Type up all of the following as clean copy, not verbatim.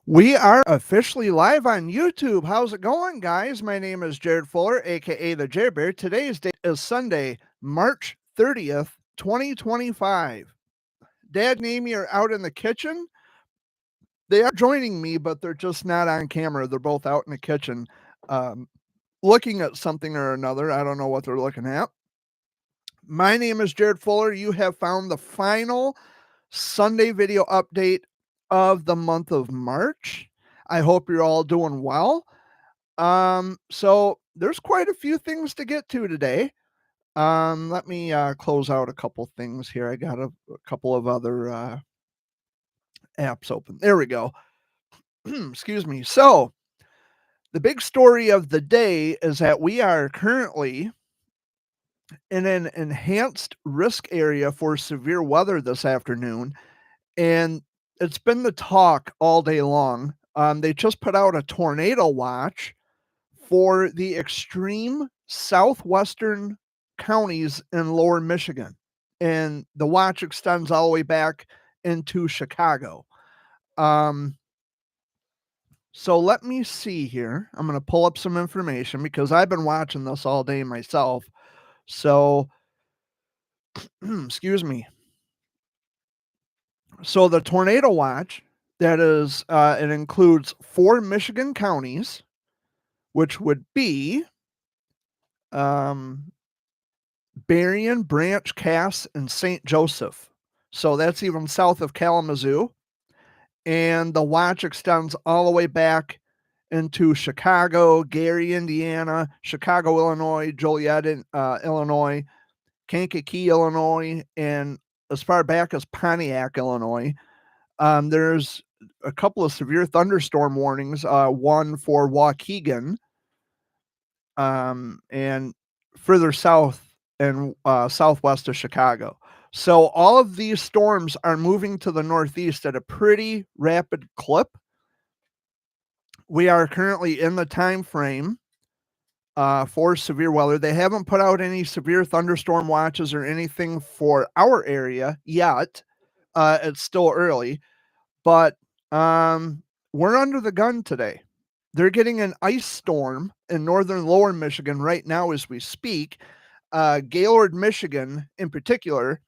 We are officially live on YouTube. How's it going, guys? My name is Jared Fuller, aka the Jared. Today's date is Sunday, March 30th, 2025. Dad and Amy are out in the kitchen. They are joining me, but they're just not on camera. They're both out in the kitchen um, looking at something or another. I don't know what they're looking at. My name is Jared Fuller. You have found the final Sunday video update of the month of March. I hope you're all doing well. So there's quite a few things to get to today. Let me close out a couple things here. I got a couple of other apps open. There we go. Excuse me. So the big story of the day is that we are currently in an enhanced risk area for severe weather this afternoon, and it's been the talk all day long. They just put out a tornado watch for the extreme southwestern counties in lower Michigan. And the watch extends all the way back into Chicago. Um, so let me see here. I'm going to pull up some information because I've been watching this all day myself. So, excuse me. So the tornado watch that is, it includes 4 Michigan counties, which would be um, Berrien, Branch, Cass, and St. Joseph. So that's even south of Kalamazoo. And the watch extends all the way back into Chicago, Gary, Indiana, Chicago, Illinois, Joliet, Illinois, Kankakee, Illinois, and as far back as Pontiac, Illinois. There's a couple of severe thunderstorm warnings, one for Waukegan, and further south and southwest of Chicago. So all of these storms are moving to the northeast at a pretty rapid clip. We are currently in the time frame for severe weather. They haven't put out any severe thunderstorm watches or anything for our area yet. It's still early, but we're under the gun today. They're getting an ice storm in northern lower Michigan right now as we speak. Gaylord, Michigan, in particular,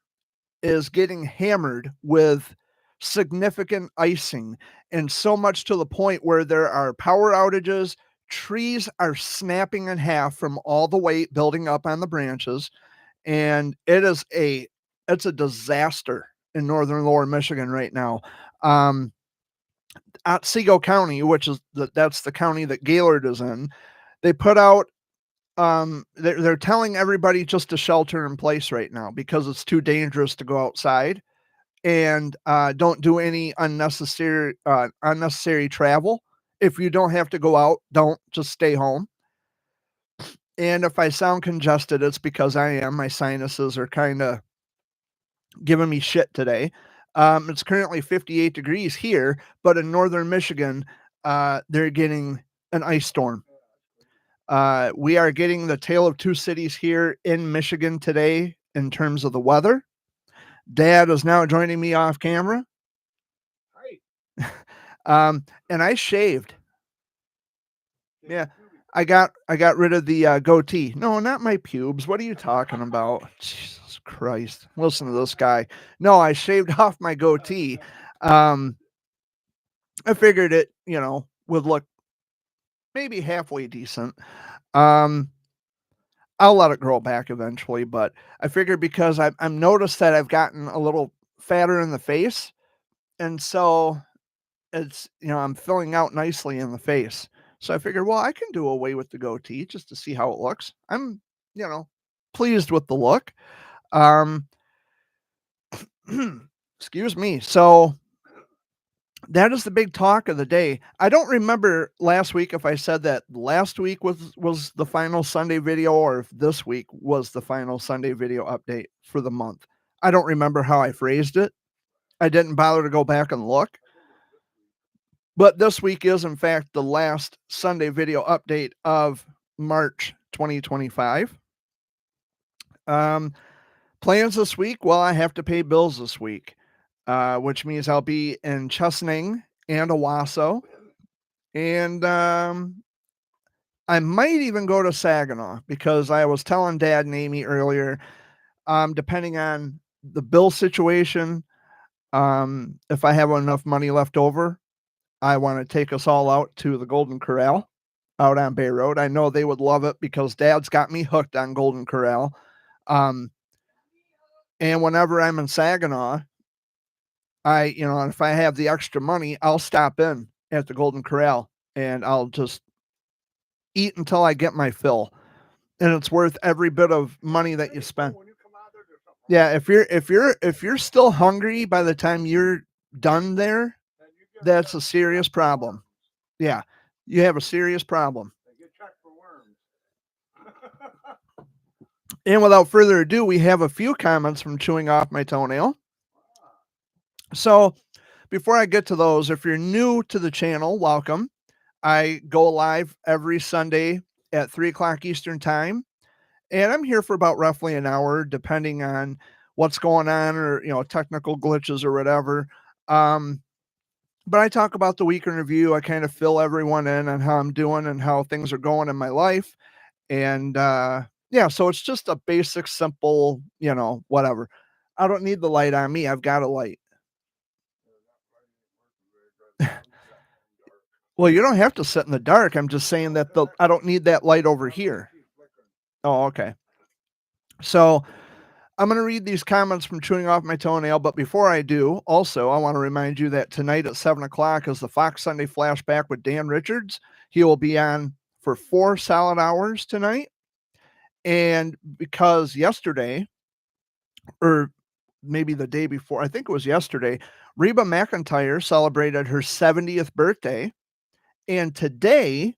is getting hammered with significant icing, and so much to the point where there are power outages. Trees are snapping in half from all the weight building up on the branches, and it's a disaster in northern lower Michigan right now. Otsego County, which is that's the county that Gaylord is in, they put out they're telling everybody just to shelter in place right now because it's too dangerous to go outside, and don't do any unnecessary travel. If you don't have to go out, don't, just stay home. And if I sound congested, it's because I am. My sinuses are kind of giving me shit today. It's currently 58 degrees here, but in northern Michigan, they're getting an ice storm. We are getting the tale of two cities here in Michigan today in terms of the weather. Dad is now joining me off camera. And I shaved. Yeah, I got rid of the goatee. No, not my pubes. What are you talking about? Jesus Christ! Listen to this guy. No, I shaved off my goatee. Um, I figured it, would look maybe halfway decent. Um, I'll let it grow back eventually, but I figured because I'm noticed that I've gotten a little fatter in the face, and so it's I'm filling out nicely in the face. So I figured, well, I can do away with the goatee just to see how it looks. I'm, pleased with the look. Um, excuse me. So that is the big talk of the day. I don't remember last week if I said that last week was the final Sunday video or if this week was the final Sunday video update for the month. I don't remember how I phrased it. I didn't bother to go back and look. But this week is, in fact, the last Sunday video update of March 2025. Plans this week? Well, I have to pay bills this week, which means I'll be in Chesaning and Owasso, and I might even go to Saginaw because I was telling Dad and Amy earlier, depending on the bill situation, if I have enough money left over, I want to take us all out to the Golden Corral out on Bay Road. I know they would love it because Dad's got me hooked on Golden Corral. Um, and whenever I'm in Saginaw, if I have the extra money, I'll stop in at the Golden Corral and I'll just eat until I get my fill. And it's worth every bit of money that you spend. Yeah, if you're still hungry by the time you're done there, that's a serious problem. Yeah, you have a serious problem. And without further ado, we have a few comments from Chewing Off My Toenail. So, before I get to those, if you're new to the channel, welcome. I go live every Sunday at 3 o'clock Eastern Time, and I'm here for about roughly an hour, depending on what's going on or, technical glitches or whatever. But I talk about the week in review. I kind of fill everyone in on how I'm doing and how things are going in my life. And yeah, so it's just a basic, simple, whatever. I don't need the light on me. I've got a light. Well, you don't have to sit in the dark. I'm just saying that I don't need that light over here. Oh, okay. So I'm going to read these comments from Chewing Off My Toenail, but before I do, also, I want to remind you that tonight at 7 o'clock is the Fox Sunday Flashback with Dan Richards. He will be on for 4 solid hours tonight. And because yesterday, or maybe the day before, I think it was yesterday, Reba McEntire celebrated her 70th birthday. And today,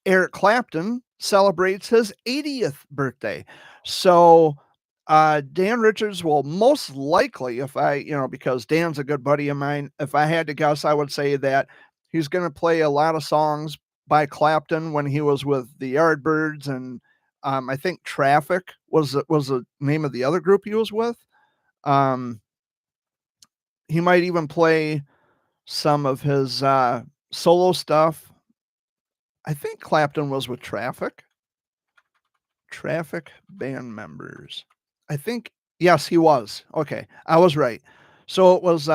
Eric Clapton celebrates his 80th birthday. So Dan Richards will most likely, if because Dan's a good buddy of mine, if I had to guess, I would say that he's going to play a lot of songs by Clapton when he was with the Yardbirds, and I think Traffic was the name of the other group he was with. He might even play some of his solo stuff. I think Clapton was with Traffic band members. I think, yes, he was. Okay, I was right. So it was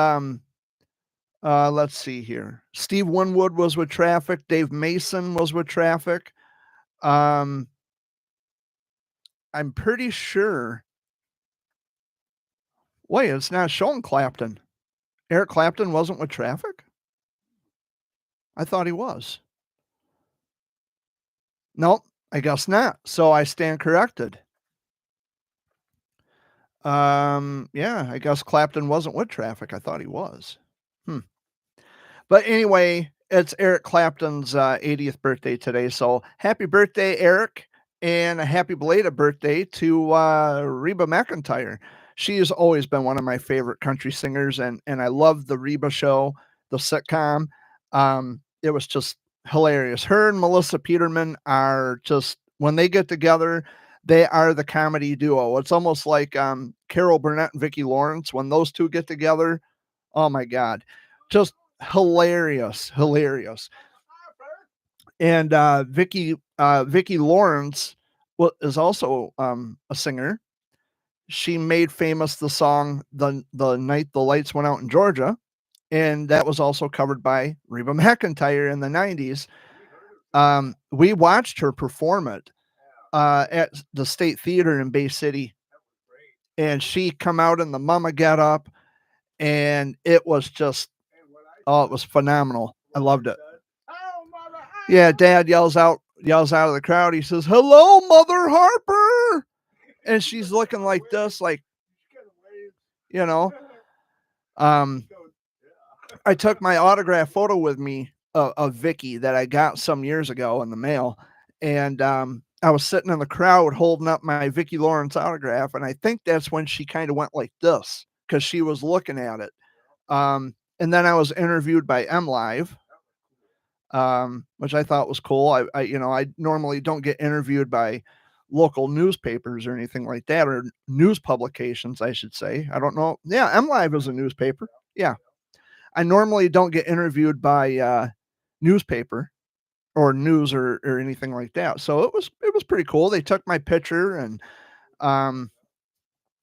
let's see here. Steve Winwood was with Traffic, Dave Mason was with Traffic. I'm pretty sure. Wait, it's not showing Clapton. Eric Clapton wasn't with Traffic? I thought he was. Nope, I guess not. So I stand corrected. Yeah, I guess Clapton wasn't with Traffic. I thought he was. But anyway, it's Eric Clapton's 80th birthday today. So happy birthday, Eric, and a happy belated birthday to Reba McEntire. She has always been one of my favorite country singers, and I love the Reba Show, the sitcom. It was just hilarious. Her and Melissa Peterman are just, when they get together, they are the comedy duo. It's almost like Carol Burnett and Vicki Lawrence. When those two get together, oh my God, just hilarious. And Vicki Lawrence is also a singer. She made famous the song the night the lights went out in Georgia, and that was also covered by Reba McEntire in the 90s. We watched her perform it at the State Theater in Bay City, and she come out in the mama get up, and it was just, oh, it was phenomenal. I loved it. Yeah, Dad yells out of the crowd. He says, "Hello, Mother Harper," and she's looking like this, like, you know. I took my autograph photo with me of Vicki that I got some years ago in the mail, and I was sitting in the crowd holding up my Vicki Lawrence autograph, and I think that's when she kind of went like this because she was looking at it. And then I was interviewed by MLive, which I thought was cool. I normally don't get interviewed by local newspapers or anything like that, or news publications, I should say. I don't know. Yeah, MLive is a newspaper. Yeah. I normally don't get interviewed by newspaper or news or anything like that. So it was pretty cool. They took my picture, and um,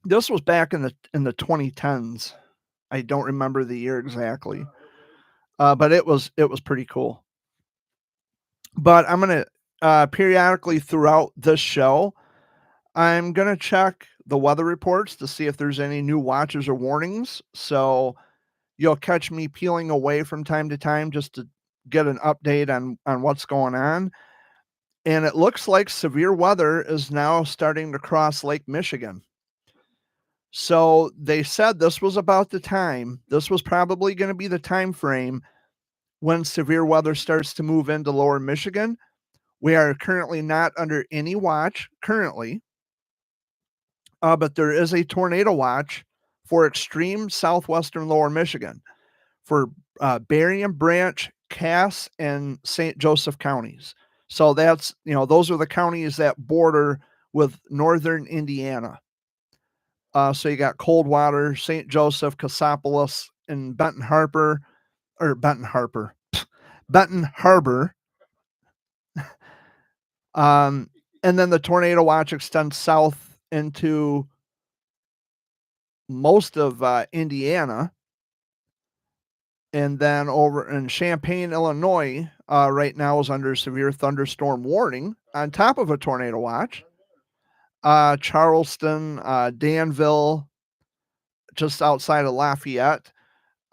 this was back in the 2010s. I don't remember the year exactly, but it was pretty cool. But I'm gonna periodically throughout this show, I'm gonna check the weather reports to see if there's any new watches or warnings. So you'll catch me peeling away from time to time just to get an update on what's going on. And it looks like severe weather is now starting to cross Lake Michigan. So they said this was about the time. This was probably going to be the time frame when severe weather starts to move into lower Michigan. We are currently not under any watch currently, but there is a tornado watch for extreme southwestern lower Michigan for Berrien Branch, Cass, and St. Joseph counties. So those are the counties that border with northern Indiana. So you got Coldwater, St. Joseph, Cassopolis, and Benton Harbor, or Benton Harbor, Benton Harbor. And then the tornado watch extends south into most of Indiana. And then over in Champaign, Illinois, right now is under severe thunderstorm warning on top of a tornado watch. Charleston, Danville, just outside of Lafayette.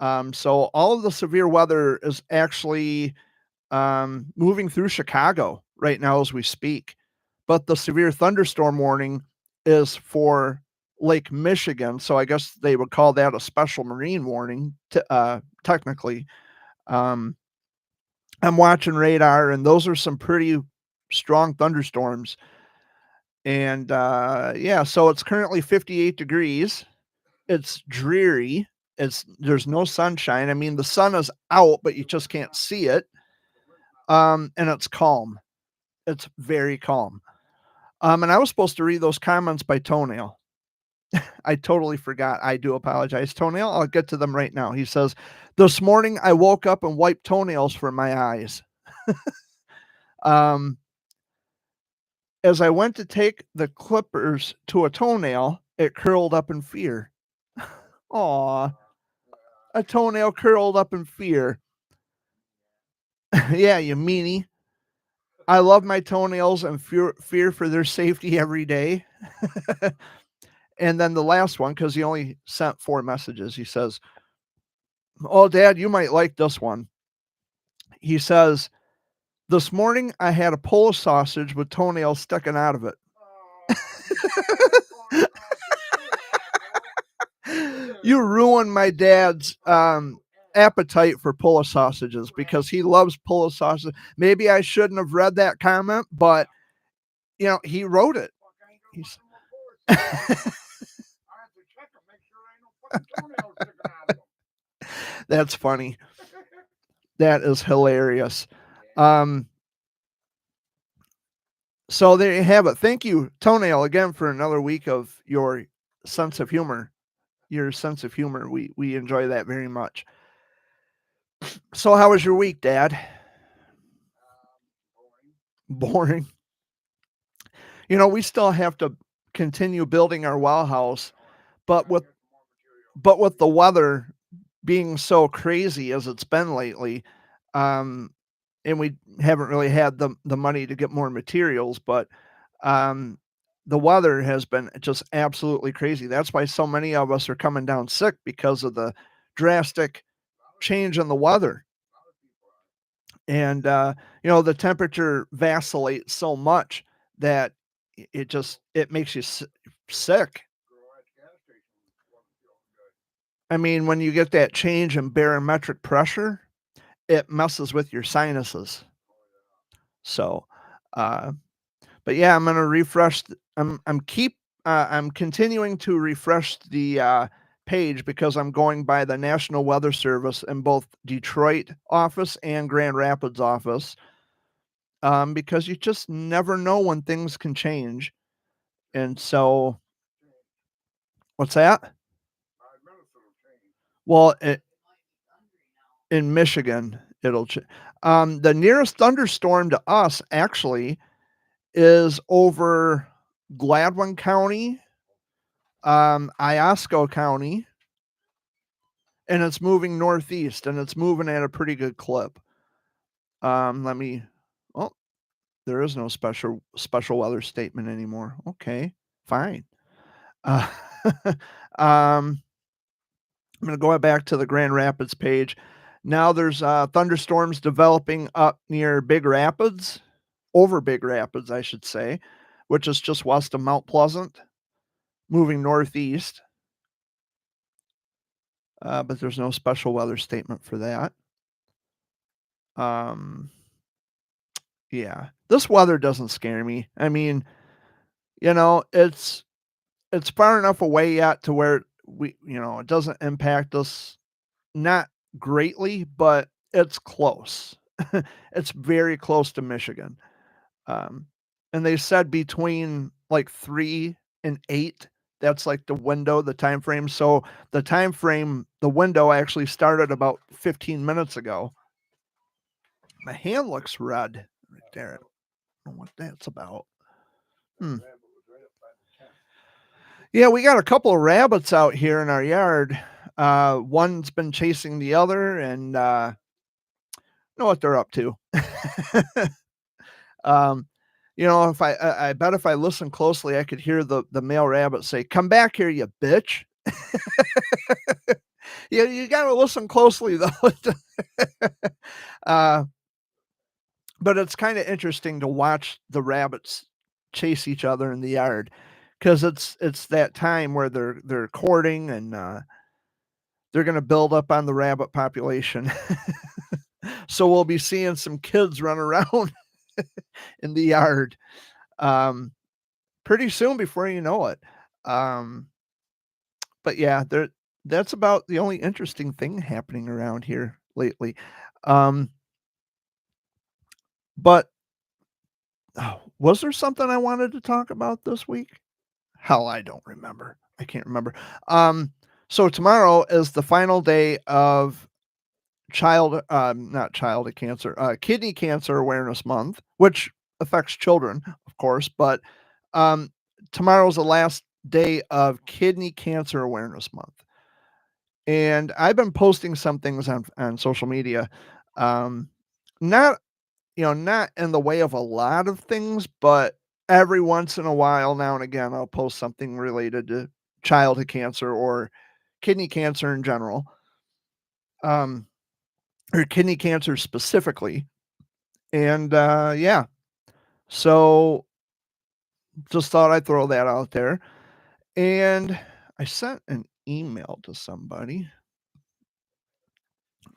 So all of the severe weather is actually moving through Chicago right now as we speak. But the severe thunderstorm warning is for Lake Michigan. So I guess they would call that a special marine warning, technically. Um, I'm watching radar, and those are some pretty strong thunderstorms. And yeah, so it's currently 58 degrees. It's dreary. There's no sunshine. I mean, the sun is out, but you just can't see it. And it's calm. It's very calm. And I was supposed to read those comments by Toenail. I totally forgot. I do apologize. Toenail, I'll get to them right now. He says, "This morning I woke up and wiped toenails from my eyes. Um, as I went to take the clippers to a toenail, it curled up in fear." Aw, a toenail curled up in fear. Yeah, you meanie. I love my toenails and fear for their safety every day. And then the last one, because he only sent 4 messages, he says, "Oh, Dad, you might like this one." He says, "This morning I had a Polish sausage with toenails sticking out of it." You ruined my dad's appetite for Polish sausages because he loves Polish sausage. Maybe I shouldn't have read that comment, but he wrote it. He's That's funny. That is hilarious. Um, so there you have it. Thank you, Toenail, again for another week of your sense of humor. Your sense of humor. We enjoy that very much. So how was your week, Dad? Boring. We still have to continue building our well house, but with the weather being so crazy as it's been lately, um, and we haven't really had the money to get more materials, but um, the weather has been just absolutely crazy. That's why so many of us are coming down sick because of the drastic change in the weather. And the temperature vacillates so much that it makes you sick. I mean, when you get that change in barometric pressure, it messes with your sinuses. So, uh, but yeah, I'm gonna refresh. I'm continuing to refresh the page because I'm going by the National Weather Service in both Detroit office and Grand Rapids office. Because you just never know when things can change. And so, what's that? Well, in Michigan, the nearest thunderstorm to us actually is over Gladwin County, Iosco County, and it's moving northeast, and it's moving at a pretty good clip. Let me oh, there is no special weather statement anymore. Okay, fine. Uh, um, I'm gonna go back to the Grand Rapids page. Now there's thunderstorms developing up near Big Rapids, over Big Rapids, I should say, which is just west of Mount Pleasant, moving northeast. But there's no special weather statement for that. Um, yeah, this weather doesn't scare me. I mean, it's far enough away yet to where it doesn't impact us, not greatly, but it's close. It's very close to Michigan. Um, and they said between like 3 and 8, that's like the window, the time frame. So the window actually started about 15 minutes ago. My hand looks red right there. I don't know what that's about. Hmm. Yeah, we got a couple of rabbits out here in our yard. One's been chasing the other, and know what they're up to. um, if I bet if I listen closely, I could hear the male rabbit say, "Come back here, you bitch." You got to listen closely though. uh, but it's kind of interesting to watch the rabbits chase each other in the yard because it's that time where they're courting and they're going to build up on the rabbit population. So we'll be seeing some kids run around in the yard um, pretty soon before you know it. Um, but yeah, that's about the only interesting thing happening around here lately. Um, but was there something I wanted to talk about this week? Hell, I don't remember. I can't remember. So tomorrow is the final day of not childhood cancer, kidney cancer awareness month, which affects children, of course, but um, tomorrow's the last day of kidney cancer awareness month. And I've been posting some things on social media. Um, not not in the way of a lot of things, but every once in a while, now and again, I'll post something related to childhood cancer or kidney cancer in general, um, or kidney cancer specifically. And yeah, so just thought I'd throw that out there. And I sent an email to somebody.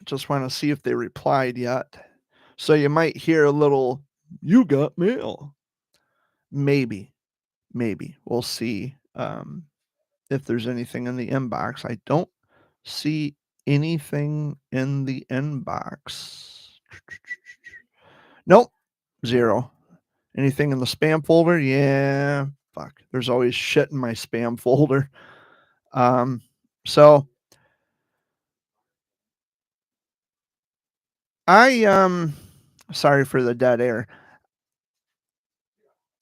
Just want to see if they replied yet. So you might hear a little, "You got mail." Maybe, maybe. We'll see if there's anything in the inbox. I don't see anything in the inbox. Nope, 0. Anything in the spam folder? Yeah, fuck. There's always shit in my spam folder. Um, so I sorry for the dead air.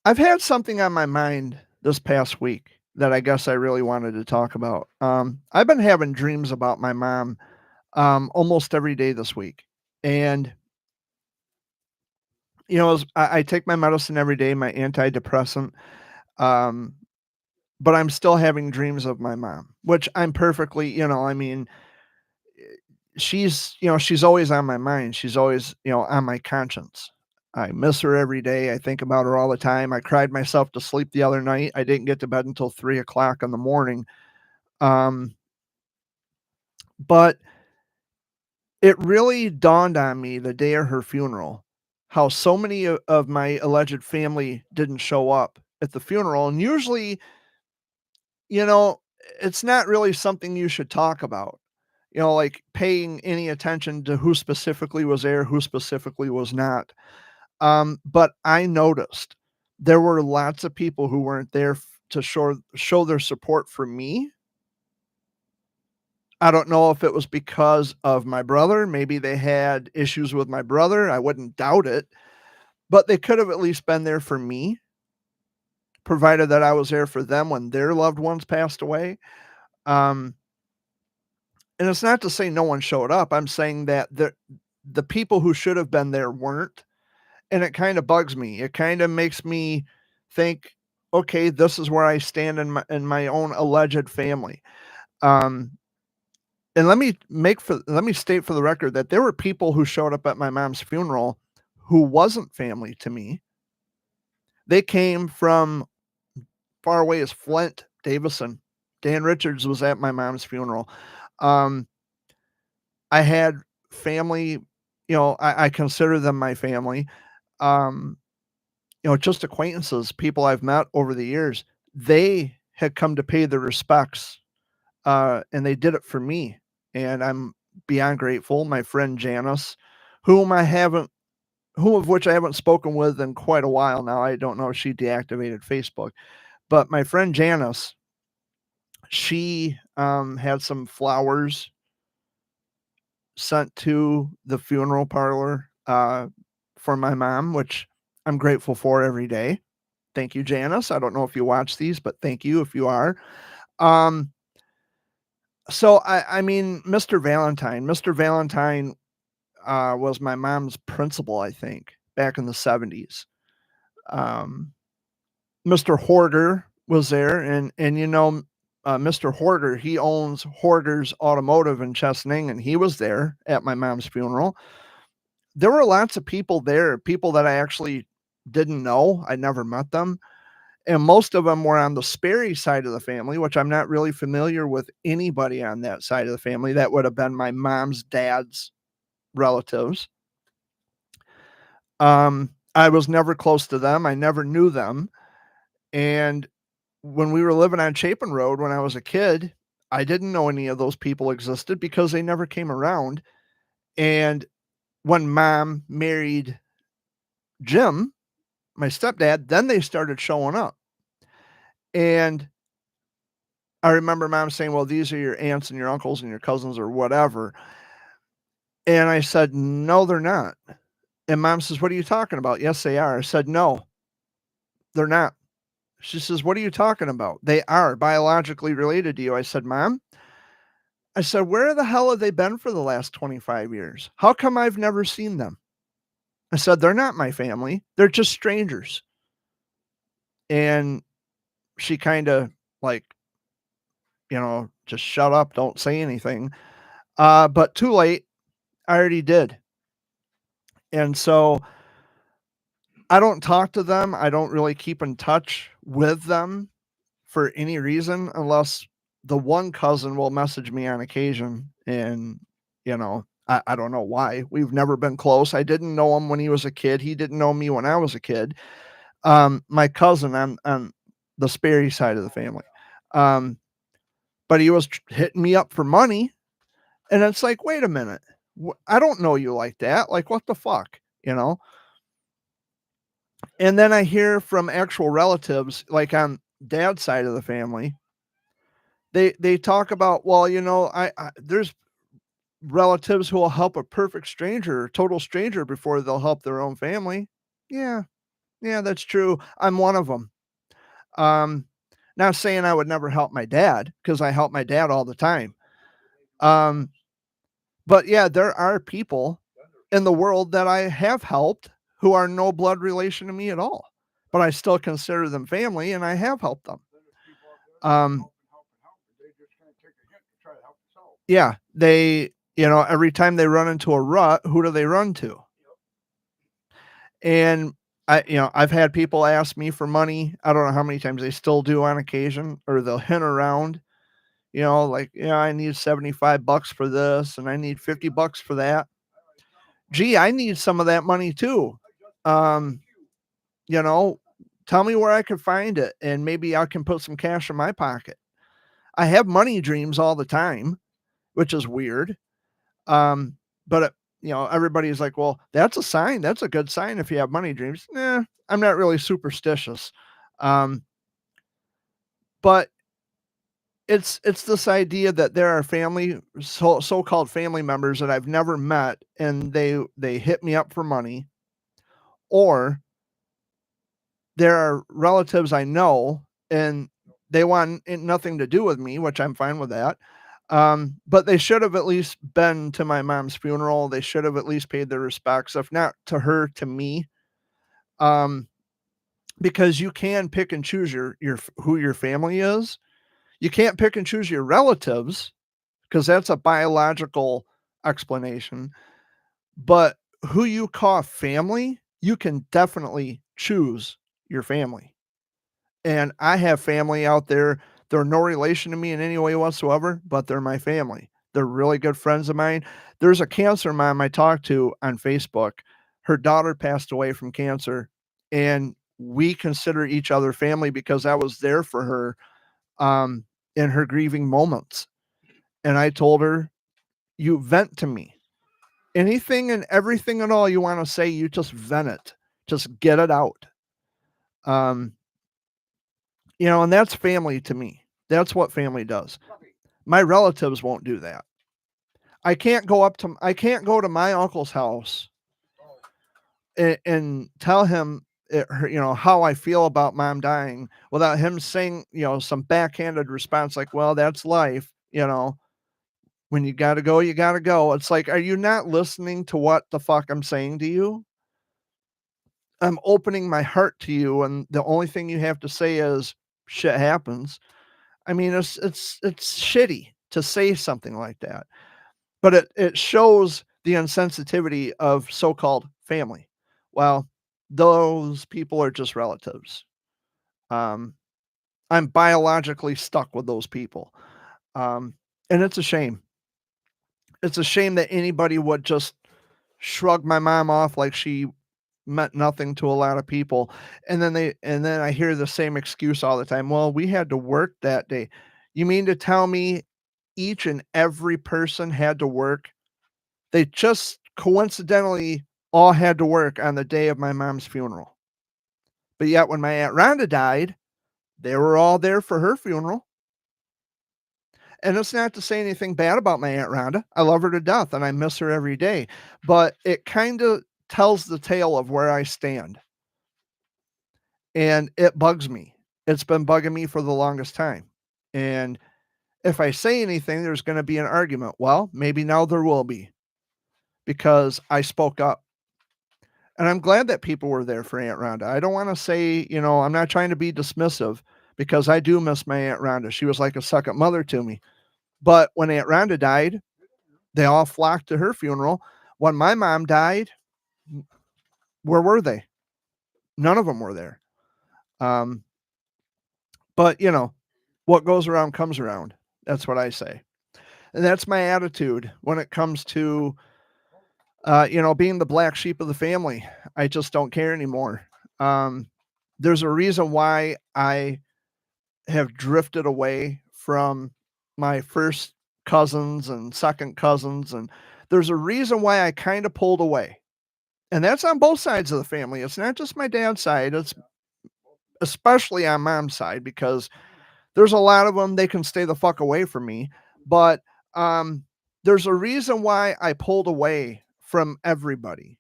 I've had something on my mind this past week that I guess I really wanted to talk about. I've been having dreams about my mom almost every day this week. And as I take my medicine every day, my antidepressant, um, but I'm still having dreams of my mom, which I'm perfectly, I mean, she's always on my mind. She's always, on my conscience. I miss her every day. I think about her all the time. I cried myself to sleep the other night. I didn't get to bed until 3 o'clock in the morning. Um, but it really dawned on me the day of her funeral how so many of my alleged family didn't show up at the funeral. And usually, you know, it's not really something you should talk about, like paying any attention to who specifically was there, who specifically was not. But I noticed there were lots of people who weren't there to show their support for me. I don't know if it was because of my brother. Maybe they had issues with my brother. I wouldn't doubt it, but they could have at least been there for me, provided that I was there for them when their loved ones passed away. Um, and it's not to say no one showed up. I'm saying that the people who should have been there weren't, and it kind of bugs me. It kind of makes me think, okay, this is where I stand in my own alleged family. Um, and let me state for the record that there were people who showed up at my mom's funeral who wasn't family to me. They came from far away as Flint, Davison. Dan Richards was at my mom's funeral. Um, I had family, I consider them my family. Um, just acquaintances, people I've met over the years. They had come to pay their respects, and they did it for me, and I'm beyond grateful. My friend Janice, whom I haven't whom of which I haven't spoken with in quite a while now. I don't know if she deactivated Facebook, but my friend Janice, she, had some flowers sent to the funeral parlor, for my mom, which I'm grateful for every day. Thank you, Janice. I don't know if you watch these, but thank you if you are. Um, so I mean, Mr. Valentine, was my mom's principal, I think, back in the 70s. Um, Mr. Hoarder was there, and Mr. Hoarder, he owns Hoarder's Automotive in Chesaning, and he was there at my mom's funeral. There were lots of people there, people that I actually didn't know. I never met them. And most of them were on the Sperry side of the family, which I'm not really familiar with anybody on that side of the family. That would have been my mom's dad's relatives. I was never close to them. I never knew them. And when we were living on Chapin Road when I was a kid, I didn't know any of those people existed because they never came around. And when mom married Jim, my stepdad, then they started showing up. And I remember mom saying, well, these are your aunts and your uncles and your cousins or whatever. And I said, no, they're not. And mom says, what are you talking about? Yes, they are. I said, no, they're not. She says, what are you talking about? They are biologically related to you. I said, Mom, I said, where the hell have they been for the last 25 years? How come I've never seen them? I said, they're not my family. They're just strangers. And she kind of like, just shut up. Don't say anything. But too late. I already did. And so I don't talk to them. I don't really keep in touch with them for any reason unless the one cousin will message me on occasion. And, I don't know why. We've never been close. I didn't know him when he was a kid. He didn't know me when I was a kid. My cousin on the Sperry side of the family. But he was hitting me up for money. And it's like, wait a minute. I don't know you like that. Like, what the fuck, And then I hear from actual relatives, like on dad's side of the family, they talk about, well, I there's relatives who will help a perfect stranger, total stranger, before they'll help their own family. Yeah, yeah, that's true. I'm one of them. Um, Not saying I would never help my dad because I help my dad all the time. Um, but yeah, there are people in the world that I have helped who are no blood relation to me at all, but I still consider them family and I have helped them. Um, yeah, every time they run into a rut, who do they run to? And I've had people ask me for money. I don't know how many times they still do on occasion, or they'll hint around, like, I need $75 for this and I need $50 for that. Gee, I need some of that money too. Um, you know, Tell me where I can find it and maybe I can put some cash in my pocket. I have money dreams all the time, which is weird. But everybody's like, well, that's a sign. That's a good sign if you have money dreams. Nah, I'm not really superstitious. Um, but It's this idea that there are so-called family members that I've never met, and they hit me up for money, or there are relatives I know, and they want nothing to do with me, which I'm fine with that. But they should have at least been to my mom's funeral. They should have at least paid their respects, if not to her, to me. Um, because you can pick and choose your who your family is. You can't pick and choose your relatives because that's a biological explanation. But who you call family, you can definitely choose your family. And I have family out there. They're no relation to me in any way whatsoever, but they're my family. They're really good friends of mine. There's a cancer mom I talked to on Facebook. Her daughter passed away from cancer, and we consider each other family because I was there for her um, in her grieving moments. And I told her, "You vent to me. Anything and everything and all you want to say, you just vent it. Just get it out." Um, and that's family to me. That's what family does. My relatives won't do that. I can't go to my uncle's house and tell him how I feel about mom dying without him saying, some backhanded response like, "Well, that's life. When you got to go, you got to go." It's like, are you not listening to what the fuck I'm saying to you? I'm opening my heart to you, and the only thing you have to say is shit happens. I mean, it's shitty to say something like that, but it shows the insensitivity of so-called family. Well, those people are just relatives. Um, I'm biologically stuck with those people, and it's a shame. It's a shame that anybody would just shrug my mom off like she meant nothing to a lot of people. And then I hear the same excuse all the time. "Well, we had to work that day." You mean to tell me each and every person had to work? They just coincidentally all had to work on the day of my mom's funeral. But yet when my Aunt Rhonda died, they were all there for her funeral. And it's not to say anything bad about my Aunt Rhonda. I love her to death and I miss her every day. But it kind of tells the tale of where I stand. And it bugs me. It's been bugging me for the longest time. And if I say anything, there's going to be an argument. Well, maybe now there will be because I spoke up. And I'm glad that people were there for Aunt Rhonda. I don't want to say, I'm not trying to be dismissive because I do miss my Aunt Rhonda. She was like a second mother to me. But when Aunt Rhonda died, they all flocked to her funeral. When my mom died, where were they? None of them were there. Um, but what goes around comes around. That's what I say. And that's my attitude when it comes to, being the black sheep of the family. I just don't care anymore. Um, there's a reason why I have drifted away from my first cousins and second cousins. And there's a reason why I kind of pulled away. And that's on both sides of the family. It's not just my dad's side. It's especially on mom's side because there's a lot of them, they can stay the fuck away from me. But um, there's a reason why I pulled away from everybody.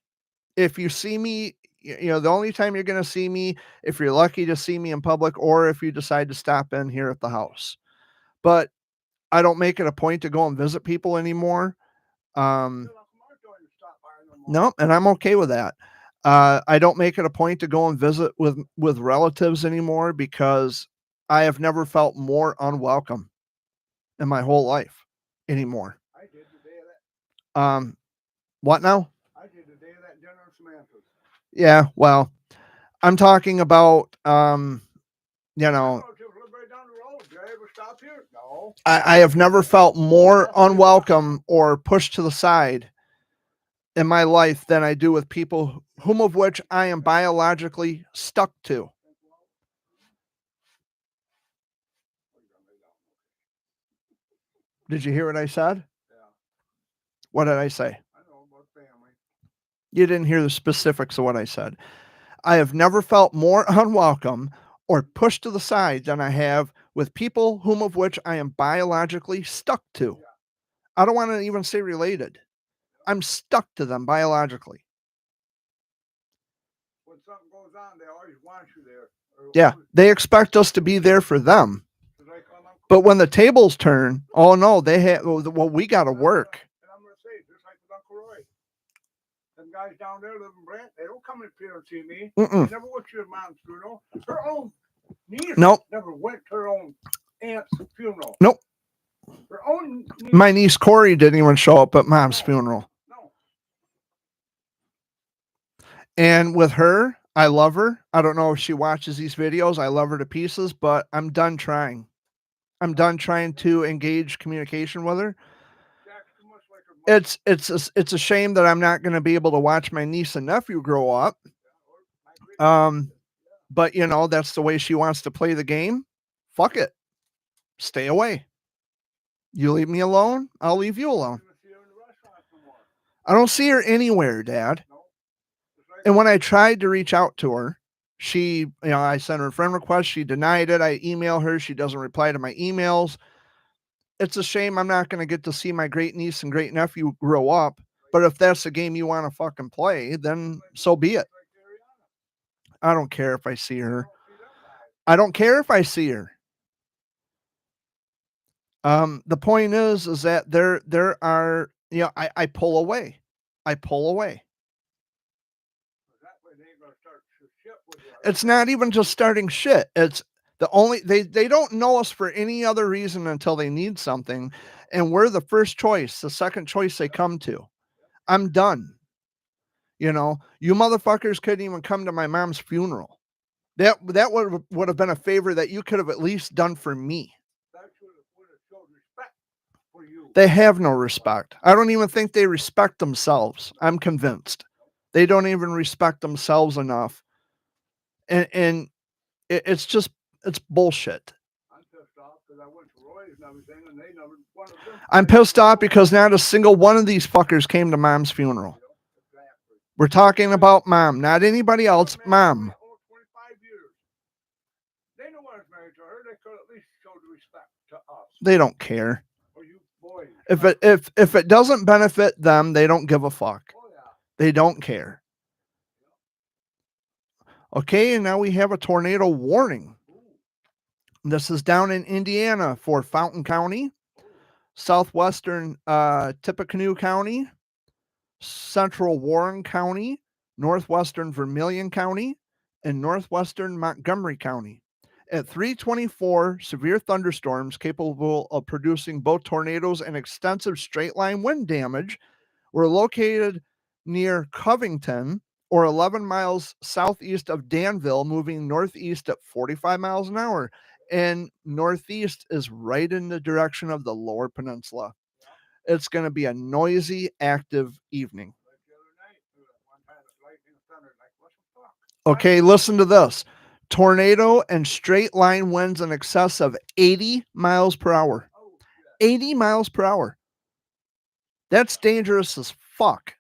If you see me, the only time you're going to see me, if you're lucky to see me in public, or if you decide to stop in here at the house. But I don't make it a point to go and visit people anymore. Um, no, and I'm okay with that. I don't make it a point to go and visit with relatives anymore because I have never felt more unwelcome in my whole life anymore. Um, what now? Yeah, well, I'm talking about you know, I have never felt more unwelcome or pushed to the side in my life than I do with people whom of which I am biologically stuck to. Did you hear what I said? What did I say? You didn't hear the specifics of what I said. I have never felt more unwelcome or pushed to the side than I have with people whom of which I am biologically stuck to. I don't want to even say related. I'm stuck to them biologically. When something goes on, they always want you there. Yeah, they expect us to be there for them. It's like on Uncle But when the tables turn, oh no, they have. Well, we got to work. And I'm going to say, just like with Uncle Roy. Them guys down there live in Brant, they don't come in here and see me. Mm-mm. They never went to your mom's funeral. Her own niece Nope. never went to her own aunt's funeral. Nope. Her own niece. My niece Corey didn't even show up at mom's funeral. No. And with her, I love her. I don't know if she watches these videos. I love her to pieces, but I'm done trying. I'm done trying to engage communication with her. Jack's too much like her mother. It's a shame that I'm not going to be able to watch my niece and nephew grow up. But you know, that's the way she wants to play the game. Fuck it. Stay away. You leave me alone, I'll leave you alone. I don't see her anywhere, Dad. And when I tried to reach out to her, she, I sent her a friend request. She denied it. I email her. She doesn't reply to my emails. It's a shame I'm not going to get to see my great niece and great nephew grow up. But if that's the game you want to fucking play, then so be it. I don't care if I see her. I don't care if I see her. The point is that there are, I pull away. I pull away. It's not even just starting shit. It's the only, they don't know us for any other reason until they need something. And we're the first choice, the second choice they come to. I'm done. You motherfuckers couldn't even come to my mom's funeral. That would have been a favor that you could have at least done for me. They have no respect. I don't even think they respect themselves. I'm convinced. They don't even respect themselves enough. And it's bullshit. I'm pissed off because not a single one of these fuckers came to mom's funeral. We're talking about mom, not anybody else. Mom. They don't care. If it doesn't benefit them, they don't give a fuck. They don't care. Okay, and now we have a tornado warning. This is down in Indiana for Fountain County, southwestern Tippecanoe County, central Warren County, northwestern Vermilion County, and northwestern Montgomery County. At 3:24, severe thunderstorms capable of producing both tornadoes and extensive straight-line wind damage were located near Covington, or 11 miles southeast of Danville, moving northeast at 45 miles an hour. And northeast is right in the direction of the Lower Peninsula. It's going to be a noisy, active evening. Okay, listen to this. Tornado and straight line winds in excess of 80 miles per hour. 80 miles per hour. That's dangerous as fuck.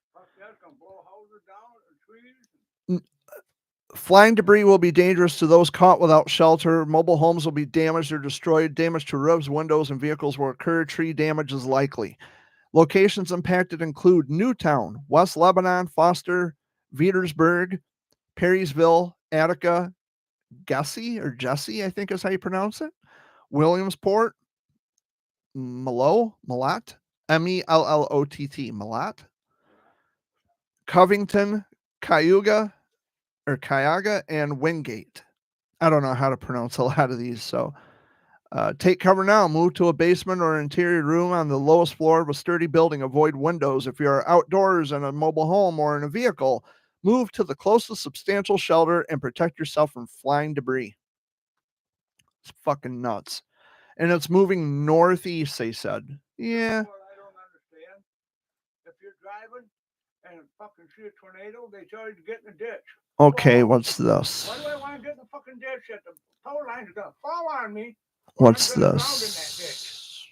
Flying debris will be dangerous to those caught without shelter. Mobile homes will be damaged or destroyed. Damage to roofs, windows, and vehicles will occur. Tree damage is likely. Locations impacted include Newtown, West Lebanon, Foster, Vetersburg, Perrysville, Attica, Jesse, I think is how you pronounce it, Williamsport, Mellott, Mellott, Mellott, Covington, Cayuga, and Wingate. I don't know how to pronounce a lot of these, so take cover now. Move to a basement or interior room on the lowest floor of a sturdy building. Avoid windows. If you're outdoors in a mobile home or in a vehicle, move to the closest substantial shelter and protect yourself from flying debris. It's fucking nuts. And it's moving northeast, they said. Yeah. I don't understand. If you're driving and fucking see a tornado, they tell you to get in the ditch. Okay, what's this? Why do I want to get in the fucking ditch? If the power lines are going to fall on me. What's this?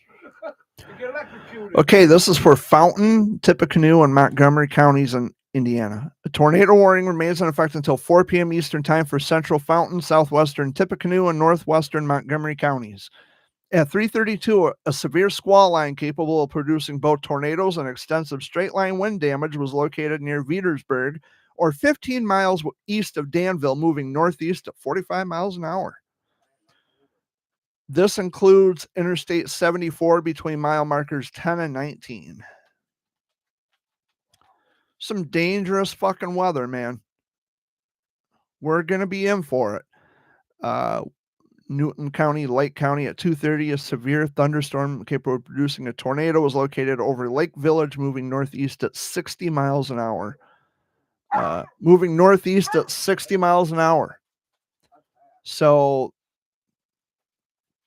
Okay, this is for Fountain, Tippecanoe, and Montgomery counties in Indiana. A tornado warning remains in effect until 4 p.m. Eastern Time for Central Fountain, southwestern Tippecanoe, and northwestern Montgomery counties. At 3:32, a severe squall line capable of producing both tornadoes and extensive straight-line wind damage was located near Veedersburg, or 15 miles east of Danville, moving northeast at 45 miles an hour. This includes Interstate 74 between mile markers 10 and 19. Some dangerous fucking weather, man. We're going to be in for it. Newton County, Lake County at 2:30, a severe thunderstorm capable of producing a tornado was located over Lake Village, moving northeast at 60 miles an hour. Moving northeast at 60 miles an hour. So,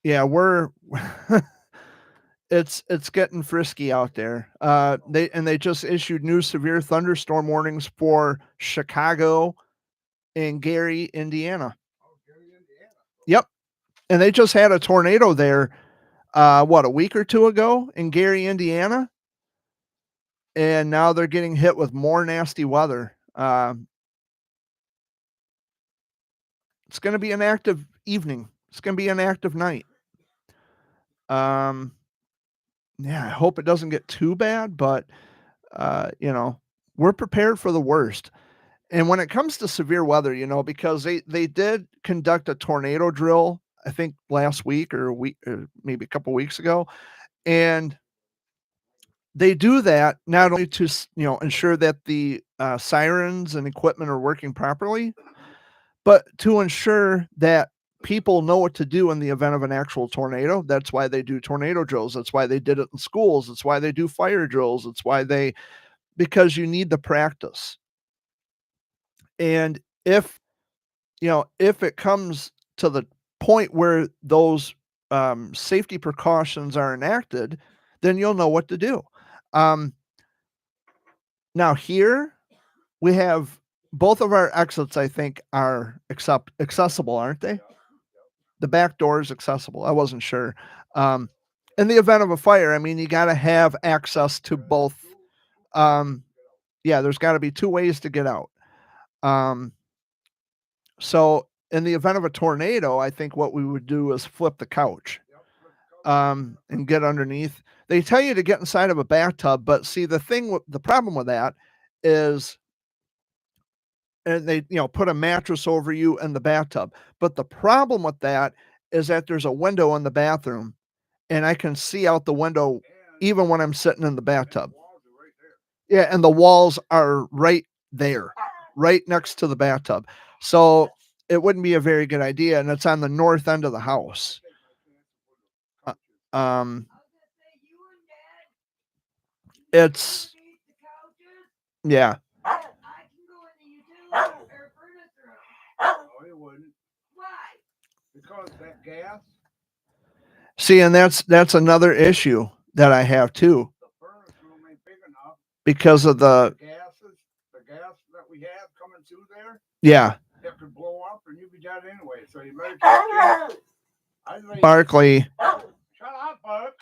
yeah, we're it's getting frisky out there. They just issued new severe thunderstorm warnings for Chicago and Gary, Indiana. Yep. And they just had a tornado there, a week or two ago in Gary, Indiana. And now they're getting hit with more nasty weather. It's going to be an active evening. It's going to be an active night. Yeah, I hope it doesn't get too bad, but, we're prepared for the worst. And when it comes to severe weather, because they did conduct a tornado drill, I think last week or maybe a couple weeks ago. And they do that not only to, ensure that the sirens and equipment are working properly, but to ensure that people know what to do in the event of an actual tornado. That's why they do tornado drills. That's why they did it in schools. That's why they do fire drills. It's why because you need the practice. And if it comes to the point where those safety precautions are enacted, then you'll know what to do. Now here we have both of our exits, I think, are accessible, aren't they? The back door is accessible. I wasn't sure. In the event of a fire, you got to have access to both. There's got to be two ways to get out. So in the event of a tornado, I think what we would do is flip the couch and get underneath. They tell you to get inside of a bathtub, but see, the problem with that is, and they, put a mattress over you in the bathtub. But the problem with that is that there's a window in the bathroom and I can see out the window even when I'm sitting in the bathtub. Yeah, and the walls are right there, right next to the bathtub. So it wouldn't be a very good idea, and it's on the north end of the house. It's yeah. No, it wouldn't. Why? Because that gas. See, and that's another issue that I have too. The furnace room ain't big enough. Because of the gas that we have coming through there. Yeah. That could blow up and you'd be dead anyway. So you better just Barkley. Shut up, Buck.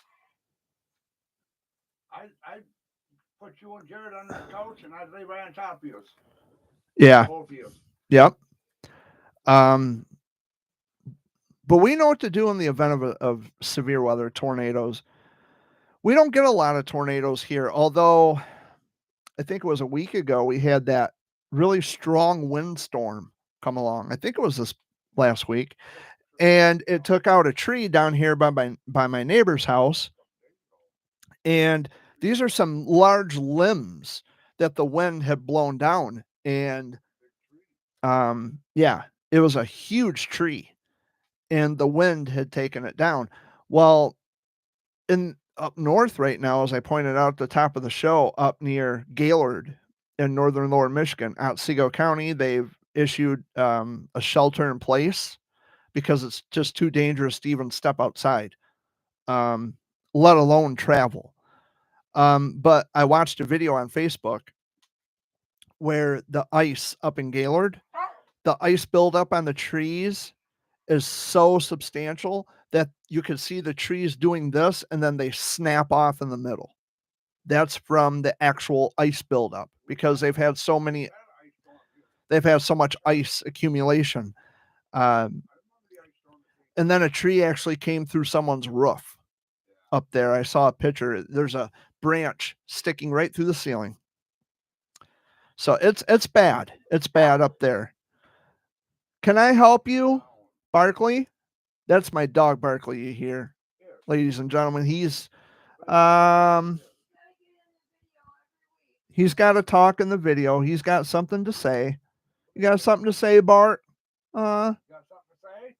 I put you and Jared under the couch and I'd lay right on top of you. Yeah. Both of you. Yep. But we know what to do in the event of severe weather, tornadoes. We don't get a lot of tornadoes here, although I think it was a week ago we had that really strong windstorm come along. I think it was this last week, and it took out a tree down here by my neighbor's house. And these are some large limbs that the wind had blown down, and it was a huge tree, and the wind had taken it down. Well, up north right now, as I pointed out at the top of the show, up near Gaylord in northern lower Michigan, Otsego County, they've issued a shelter in place because it's just too dangerous to even step outside, let alone travel. But I watched a video on Facebook where the ice up in Gaylord, the ice buildup on the trees is so substantial that you can see the trees doing this and then they snap off in the middle. That's from the actual ice buildup because they've had so many, That ice storm here. they've had so much ice accumulation. I remember the ice storm. And then a tree actually came through someone's roof up there. I saw a picture. There's a branch sticking right through the ceiling. So it's bad. It's bad up there. Can I help you, Barkley? That's my dog Barkley you hear, Here. ladies and gentlemen. He's got to talk in the video. He's got something to say. You got something to say, Bart? Got something to say?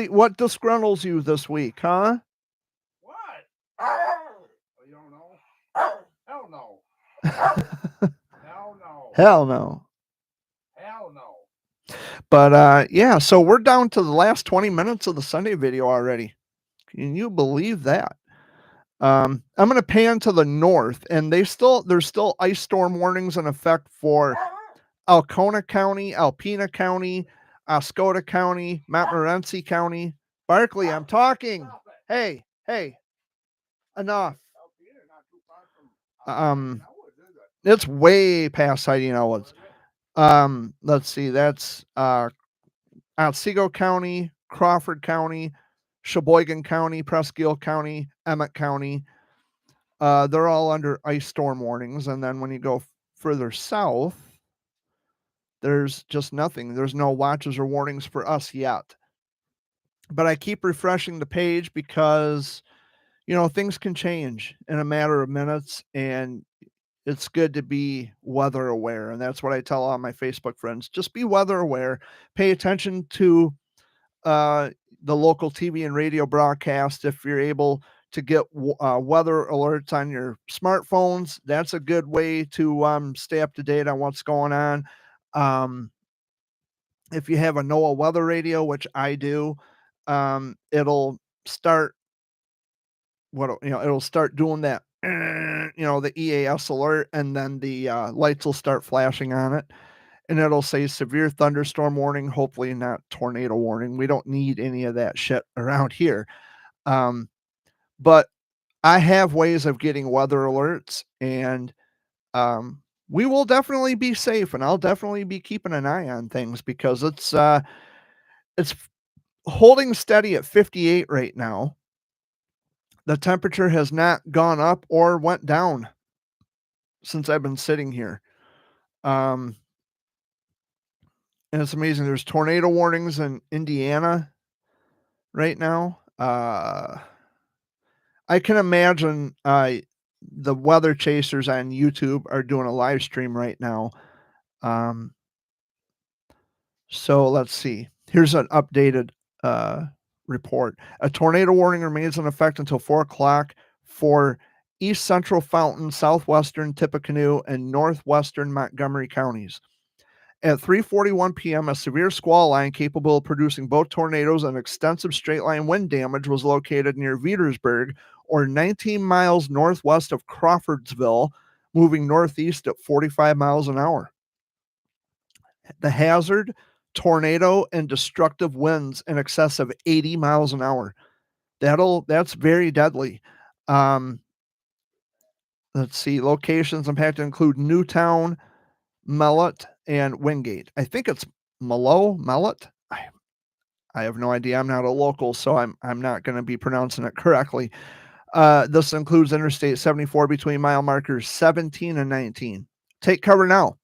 What disgruntles you this week, huh? What? Oh, you don't know? Hell no. Hell no. Hell no. Hell no. But yeah, so we're down to the last 20 minutes of the Sunday video already. Can you believe that? I'm going to pan to the north, and there's still ice storm warnings in effect for Alcona County, Alpena County, Oscoda County, Montmorency County. Barkley, I'm talking. Stop it. Hey, enough. Alpena, not too far from Howard, is it? It's way past Heidi and Elwoods. Let's see, that's Otsego County, Crawford County, Sheboygan County, Presque County, Emmett County. They're all under ice storm warnings. And then when you go further south, there's just nothing. There's no watches or warnings for us yet. But I keep refreshing the page because, things can change in a matter of minutes, and it's good to be weather aware. And that's what I tell all my Facebook friends. Just be weather aware. Pay attention to the local TV and radio broadcast. If you're able to get weather alerts on your smartphones, that's a good way to stay up to date on what's going on. If you have a NOAA weather radio, which I do, it'll start it'll start doing that, the EAS alert, and then the lights will start flashing on it, and it'll say severe thunderstorm warning, hopefully not tornado warning. We don't need any of that shit around here. But I have ways of getting weather alerts, and we will definitely be safe, and I'll definitely be keeping an eye on things because it's holding steady at 58 right now. The temperature has not gone up or went down since I've been sitting here. And it's amazing. There's tornado warnings in Indiana right now. I can imagine the weather chasers on YouTube are doing a live stream right now. So let's see. Here's an updated report. A tornado warning remains in effect until 4 o'clock for east central Fountain, southwestern Tippecanoe, and northwestern Montgomery counties. At 3:41 p.m., a severe squall line capable of producing both tornadoes and extensive straight-line wind damage was located near Veedersburg, or 19 miles northwest of Crawfordsville, moving northeast at 45 miles an hour. The hazard, tornado, and destructive winds in excess of 80 miles an hour. That's very deadly. Let's see. Locations impacted include Newtown, Mellot, and Wingate. I think it's Mellot. I have no idea. I'm not a local, so I'm not going to be pronouncing it correctly. This includes Interstate 74 between mile markers 17 and 19. Take cover now.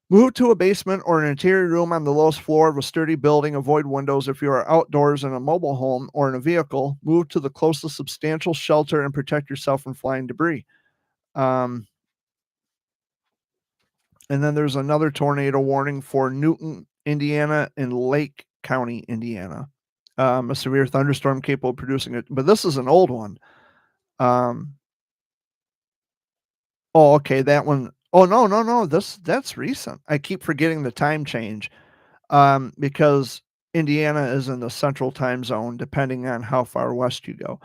Move to a basement or an interior room on the lowest floor of a sturdy building. Avoid windows if you are outdoors in a mobile home or in a vehicle. Move to the closest substantial shelter and protect yourself from flying debris. And then there's another tornado warning for Newton, Indiana, and Lake County, Indiana. A severe thunderstorm capable of producing it. But this is an old one. Oh, okay. That one. Oh, no. That's recent. I keep forgetting the time change because Indiana is in the central time zone, depending on how far west you go.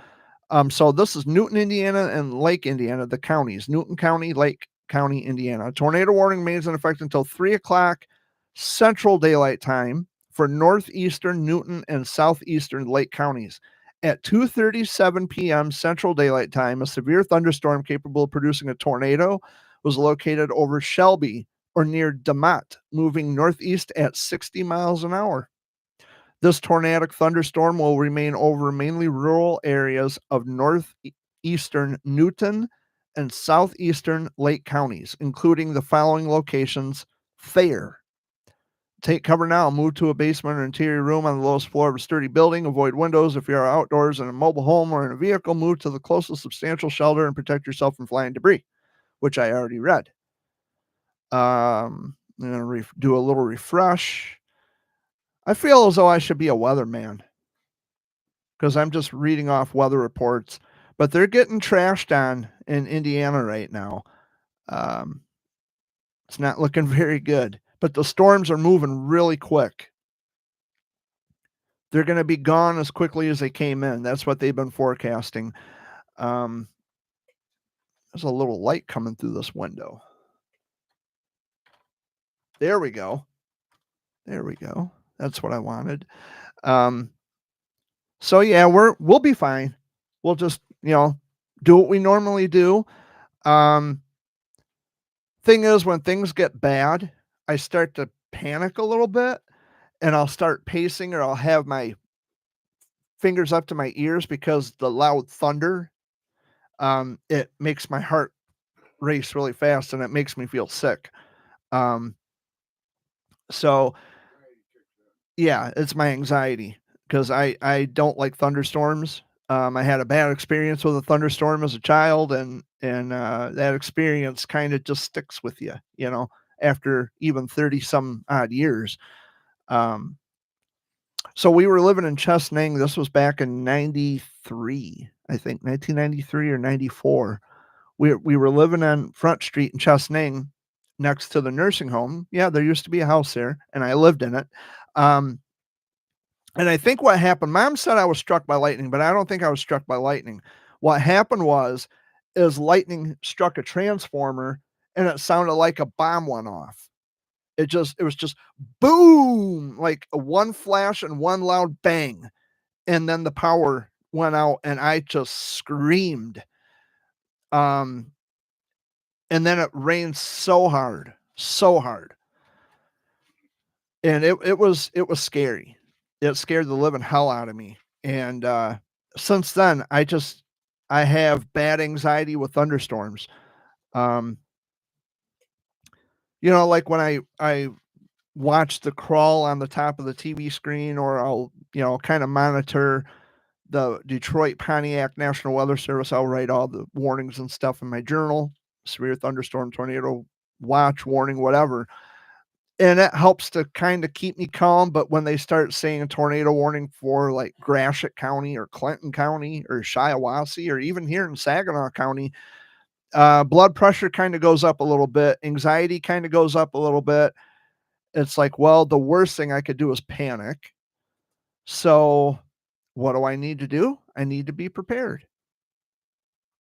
So this is Newton, Indiana, and Lake, Indiana, the counties. Newton County, Lake County, Indiana. A tornado warning remains in effect until 3 o'clock Central Daylight Time for northeastern Newton and southeastern Lake counties. At 2:37 p.m. Central Daylight Time, a severe thunderstorm capable of producing a tornado was located over Shelby or near DeMott, moving northeast at 60 miles an hour. This tornadic thunderstorm will remain over mainly rural areas of northeastern Newton and southeastern Lake counties, including the following locations: Thayer. Take cover now. Move to a basement or interior room on the lowest floor of a sturdy building. Avoid windows if you are outdoors in a mobile home or in a vehicle. Move to the closest substantial shelter and protect yourself from flying debris, which I already read. I'm going to do a little refresh. I feel as though I should be a weatherman because I'm just reading off weather reports, but they're getting trashed on in Indiana right now. It's not looking very good, but the storms are moving really quick. They're going to be gone as quickly as they came in. That's what they've been forecasting. There's a little light coming through this window. There we go. There we go. That's what I wanted. So yeah, we'll be fine. We'll just, do what we normally do. Thing is, when things get bad, I start to panic a little bit and I'll start pacing, or I'll have my fingers up to my ears because the loud thunder, it makes my heart race really fast and it makes me feel sick. So yeah, it's my anxiety because I don't like thunderstorms. I had a bad experience with a thunderstorm as a child, and that experience kind of just sticks with you, after even 30 some odd years. So we were living in Chesaning. This was back in 93, I think 1993 or 94. We were living on Front Street in Chesaning next to the nursing home. Yeah, there used to be a house there, and I lived in it. And I think what happened, Mom said I was struck by lightning, but I don't think I was struck by lightning. What happened is lightning struck a transformer and it sounded like a bomb went off. It was just boom, like a one flash and one loud bang. And then the power went out and I just screamed. And then it rained so hard. And it was scary. It scared the living hell out of me. And since then, I have bad anxiety with thunderstorms. Like when I watch the crawl on the top of the TV screen, or I'll, kind of monitor the Detroit Pontiac National Weather Service. I'll write all the warnings and stuff in my journal: severe thunderstorm, tornado watch, warning, whatever. And it helps to kind of keep me calm. But when they start saying a tornado warning for like Gratiot County or Clinton County or Shiawassee or even here in Saginaw County, blood pressure kind of goes up a little bit. Anxiety kind of goes up a little bit. It's like, well, the worst thing I could do is panic. So what do I need to do? I need to be prepared.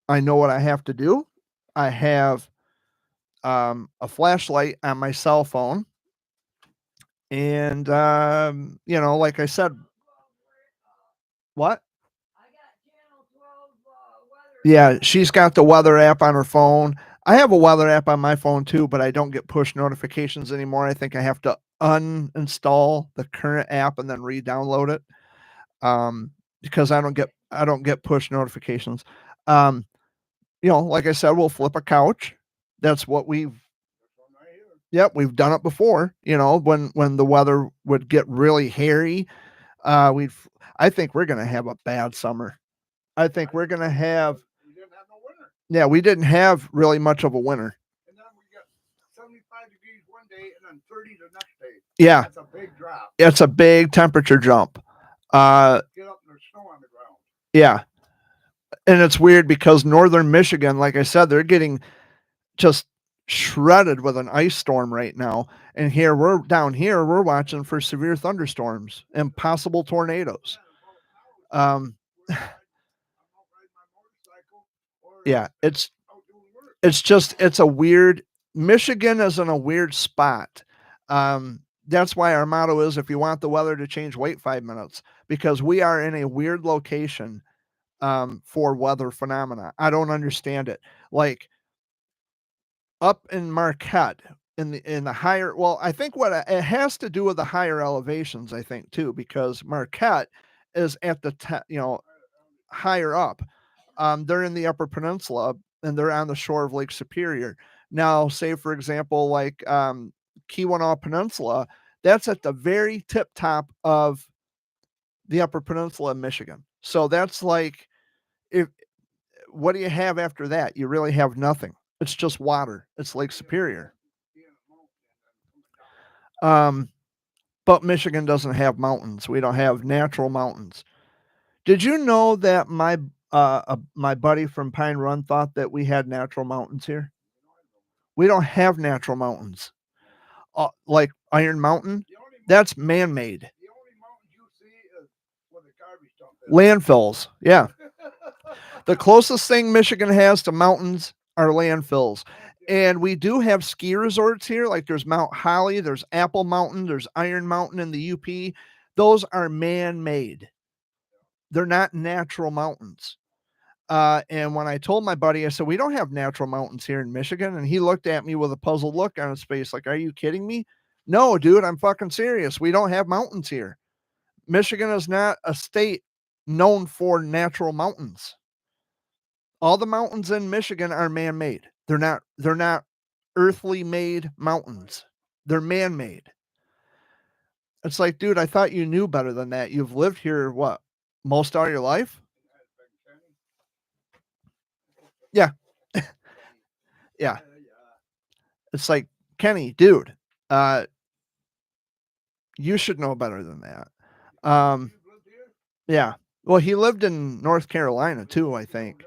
I know what I have to do. I have a flashlight on my cell phone. And, like I said, what? Yeah, she's got the weather app on her phone. I have a weather app on my phone too, but I don't get push notifications anymore. I think I have to uninstall the current app and then re-download it. Because I don't get push notifications. Like I said, we'll flip a couch. That's what we've done it before, when the weather would get really hairy. I think we're going to have a bad summer. I think we're going to have, We didn't have no winter. Yeah, we didn't have really much of a winter. And then we got 75 degrees one day and then 30 the next day. Yeah. That's a big drop. It's a big temperature jump. Get up and there's snow on the ground. Yeah. And it's weird because northern Michigan, like I said, they're getting just shredded with an ice storm right now. And we're watching for severe thunderstorms and possible tornadoes. Yeah, it's a weird, Michigan is in a weird spot. That's why our motto is, if you want the weather to change, wait 5 minutes, because we are in a weird location for weather phenomena. I don't understand it. Like, up in Marquette in the higher, well, I think what it has to do with the higher elevations, I think too, because Marquette is at the higher up. They're in the Upper Peninsula and they're on the shore of Lake Superior. Now, say for example, like Keweenaw Peninsula, that's at the very tip top of the Upper Peninsula of Michigan. So that's like, if what do you have after that? You really have nothing. It's just water. It's Lake Superior. Um, but Michigan doesn't have mountains. We don't have natural mountains. Did you know that my buddy from Pine Run thought that we had natural mountains here? We don't have natural mountains. Like Iron Mountain, that's man-made. The only mountains you see is where the garbage dump is. Landfills, yeah. The closest thing Michigan has to mountains are landfills. And we do have ski resorts here. Like there's Mount Holly, there's Apple Mountain, there's Iron Mountain in the UP. Those are man-made. They're not natural mountains. And when I told my buddy, I said, we don't have natural mountains here in Michigan. And he looked at me with a puzzled look on his face, like, are you kidding me? No, dude, I'm fucking serious. We don't have mountains here. Michigan is not a state known for natural mountains. All the mountains in Michigan are man-made. They're not earthly made mountains. They're man-made. It's like, dude, I thought you knew better than that. You've lived here what? Most all your life? Yeah. Yeah. It's like, Kenny, dude, you should know better than that. Yeah. Well, he lived in North Carolina too, I think.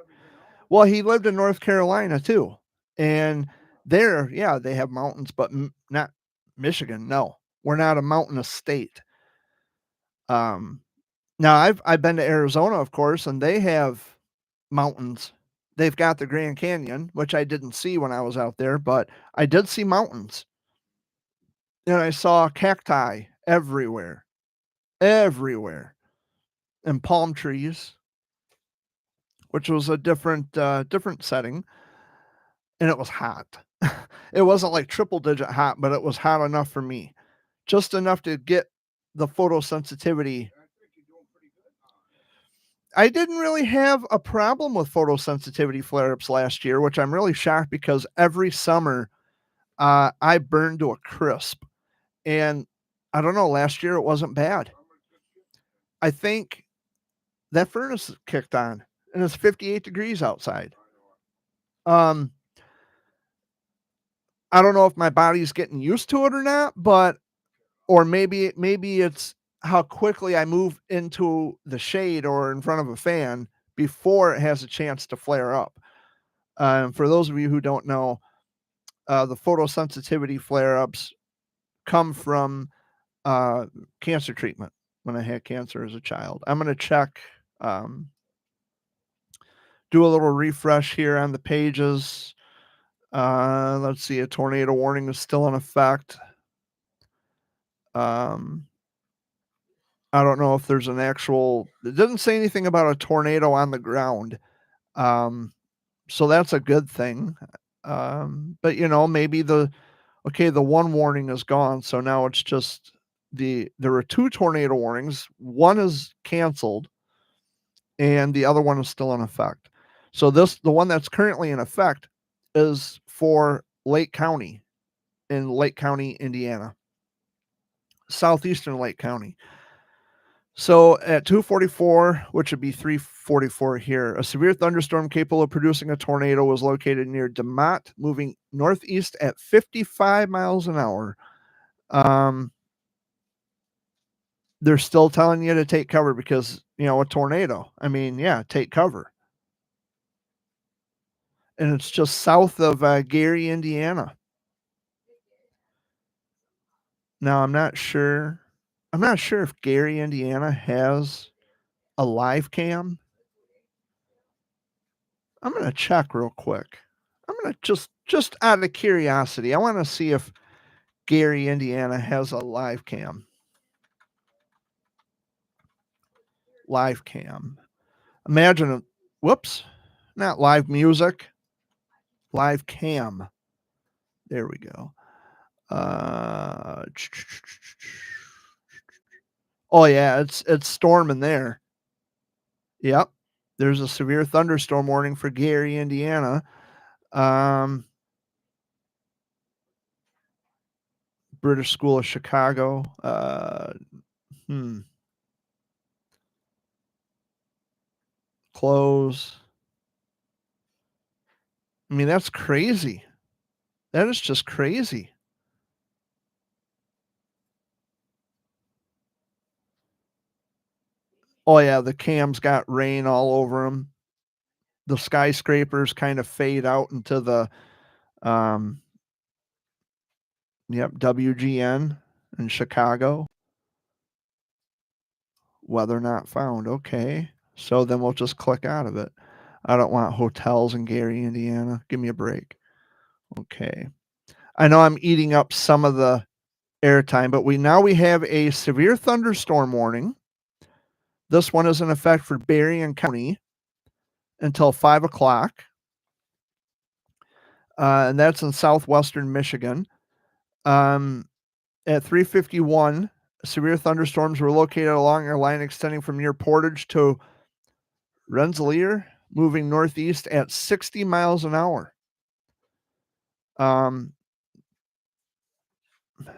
Well, he lived in North Carolina too. And there, yeah, they have mountains, but not Michigan. No, we're not a mountainous state. Now I've been to Arizona, of course, and they have mountains. They've got the Grand Canyon, which I didn't see when I was out there, but I did see mountains. And I saw cacti everywhere, everywhere, and palm trees, which was a different setting, and it was hot. It wasn't like triple digit hot, but it was hot enough for me, just enough to get the photosensitivity. I didn't really have a problem with photosensitivity flare-ups last year, which I'm really shocked because every summer I burned to a crisp. And I don't know, last year it wasn't bad. I think that furnace kicked on and it's 58 degrees outside. I don't know if my body's getting used to it or not, but or maybe it's how quickly I move into the shade or in front of a fan before it has a chance to flare up. For those of you who don't know, the photosensitivity flare-ups come from cancer treatment when I had cancer as a child. I'm going to check, do a little refresh here on the pages. Let's see, a tornado warning is still in effect. I don't know if there's an actual, it doesn't say anything about a tornado on the ground. So that's a good thing. But maybe the one warning is gone. So now it's just there were 2 tornado warnings. One is canceled and the other one is still in effect. So the one that's currently in effect is for Lake County in Lake County, Indiana. Southeastern Lake County. So at 2:44, which would be 3:44 here, a severe thunderstorm capable of producing a tornado was located near DeMotte, moving northeast at 55 miles an hour. They're still telling you to take cover because, a tornado. I mean, yeah, take cover. And it's just south of Gary, Indiana. Now, I'm not sure if Gary, Indiana has a live cam. I'm going to check real quick. I'm going to just out of curiosity, I want to see if Gary, Indiana has a live cam. Live cam. Imagine, whoops, not live music, live cam. There we go. Oh yeah, it's storming there. Yep. There's a severe thunderstorm warning for Gary, Indiana. British School of Chicago. Close. I mean, that's crazy. That is just crazy. Oh yeah, the cams got rain all over them. The skyscrapers kind of fade out into the WGN in Chicago. Weather not found. Okay. So then we'll just click out of it. I don't want hotels in Gary, Indiana. Give me a break. Okay. I know I'm eating up some of the airtime, but we have a severe thunderstorm warning. This one is in effect for Berrien County until 5 o'clock. And that's in southwestern Michigan. At 3:51, severe thunderstorms were located along a line extending from near Portage to Rensselaer, moving northeast at 60 miles an hour. I'm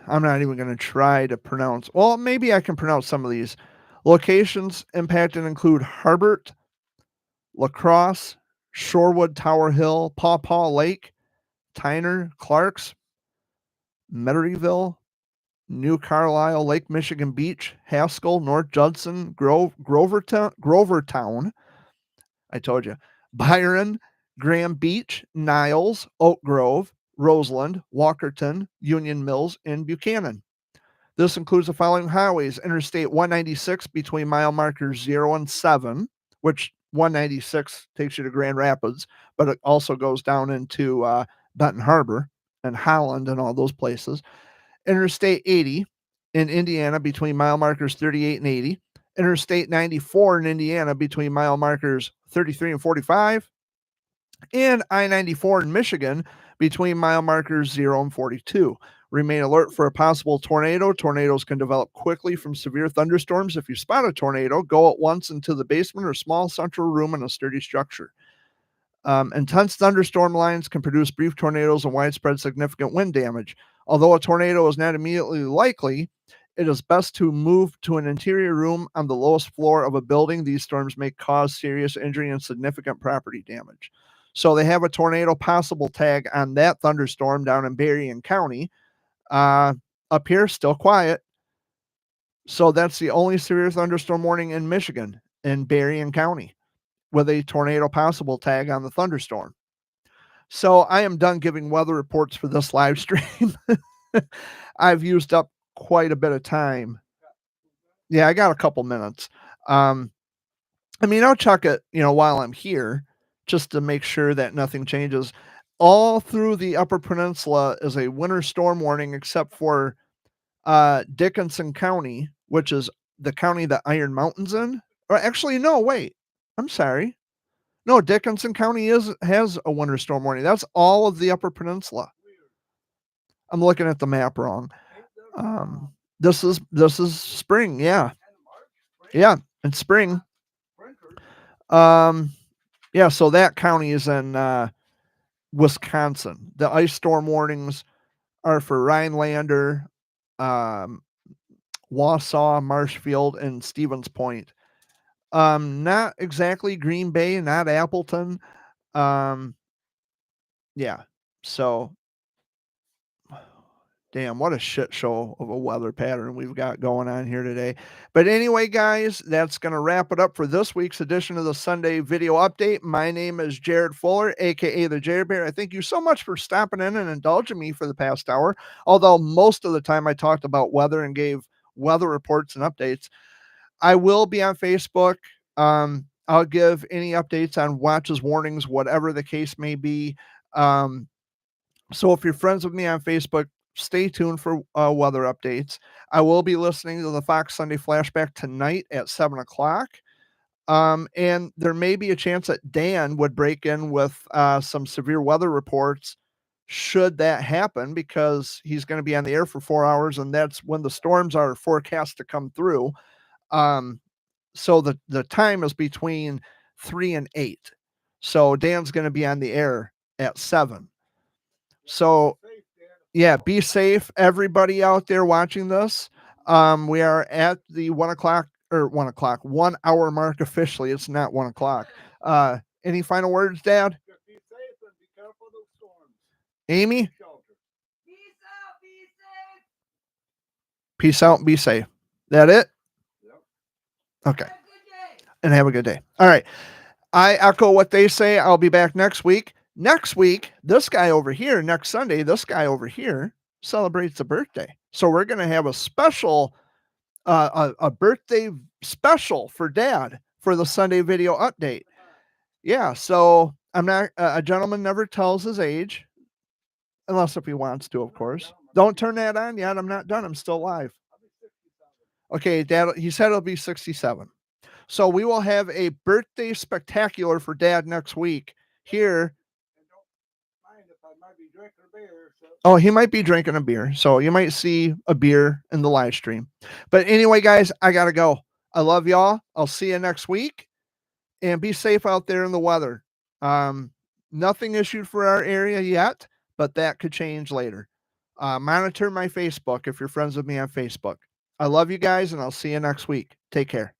not even going to try to pronounce. Well, maybe I can pronounce some of these. Locations impacted include Harbert, La Crosse, Shorewood, Tower Hill, Paw Paw Lake, Tyner, Clarks, Metairyville, New Carlisle, Lake Michigan Beach, Haskell, North Judson, Grovertown. I told you. Byron, Graham Beach, Niles, Oak Grove, Roseland, Walkerton, Union Mills, and Buchanan. This includes the following highways: Interstate 196 between mile markers 0 and 7, which 196 takes you to Grand Rapids, but it also goes down into Benton Harbor and Holland and all those places. Interstate 80 in Indiana between mile markers 38 and 80. Interstate 94 in Indiana between mile markers 33 and 45. And I-94 in Michigan between mile markers 0 and 42. Remain alert for a possible tornado. Tornadoes can develop quickly from severe thunderstorms. If you spot a tornado, go at once into the basement or small central room in a sturdy structure. Intense thunderstorm lines can produce brief tornadoes and widespread significant wind damage. Although a tornado is not immediately likely, it is best to move to an interior room on the lowest floor of a building. These storms may cause serious injury and significant property damage. So they have a tornado possible tag on that thunderstorm down in Berrien County. Up here, still quiet. So that's the only severe thunderstorm warning in Michigan, in Berrien County, with a tornado possible tag on the thunderstorm. So I am done giving weather reports for this live stream. I've used up quite a bit of time. Yeah, I got a couple minutes. I mean, I'll chuck it, while I'm here, just to make sure that nothing changes. All through the Upper Peninsula is a winter storm warning, except for Dickinson County, which is the county that Iron Mountain's in. Or actually, no, wait. I'm sorry. No, Dickinson County has a winter storm warning. That's all of the Upper Peninsula. I'm looking at the map wrong. This is spring, yeah. Yeah, it's spring. Yeah, so that county is in Wisconsin. The ice storm warnings are for Rhinelander, Wausau, Marshfield, and Stevens Point. Not exactly Green Bay, not Appleton. Yeah. So damn, what a shit show of a weather pattern we've got going on here today. But anyway, guys, that's going to wrap it up for this week's edition of the Sunday Video Update. My name is Jared Fuller, aka the Jared Bear. I thank you so much for stopping in and indulging me for the past hour. Although most of the time I talked about weather and gave weather reports and updates. I will be on Facebook. I'll give any updates on watches, warnings, whatever the case may be. So if you're friends with me on Facebook, stay tuned for weather updates. I will be listening to the Fox Sunday Flashback tonight at 7 o'clock. And there may be a chance that Dan would break in with some severe weather reports should that happen, because he's going to be on the air for 4 hours, and that's when the storms are forecast to come through. So the time is between 3 and 8. So Dan's going to be on the air at 7. So Safe, Dan. yeah, be safe, everybody out there watching this. We are at the 1 hour mark officially. It's not 1 o'clock. Any final words, Dad? Just be safe and be careful of those storms. Amy, Take shelter. Peace out. Be safe. peace out and be safe. That it? Yep. Okay. Have a good day. And have a good day. All right. I echo what they say. I'll be back next week. Next week, this guy over here, next Sunday, this guy over here celebrates a birthday. So we're going to have a special, a birthday special for Dad for the Sunday video update. Yeah. So I'm not, a gentleman never tells his age, unless if he wants to, of course. Don't turn that on yet. I'm not done. I'm still live. I'll be 67. Okay, Dad, he said it'll be 67. So we will have a birthday spectacular for Dad next week here. And don't mind if I might be drinking a beer. So Oh, he might be drinking a beer. So you might see a beer in the live stream. But anyway, guys, I got to go. I love y'all. I'll see you next week. And be safe out there in the weather. Nothing issued for our area yet, but that could change later. Monitor my Facebook if you're friends with me on Facebook. I love you guys, and I'll see you next week. Take care.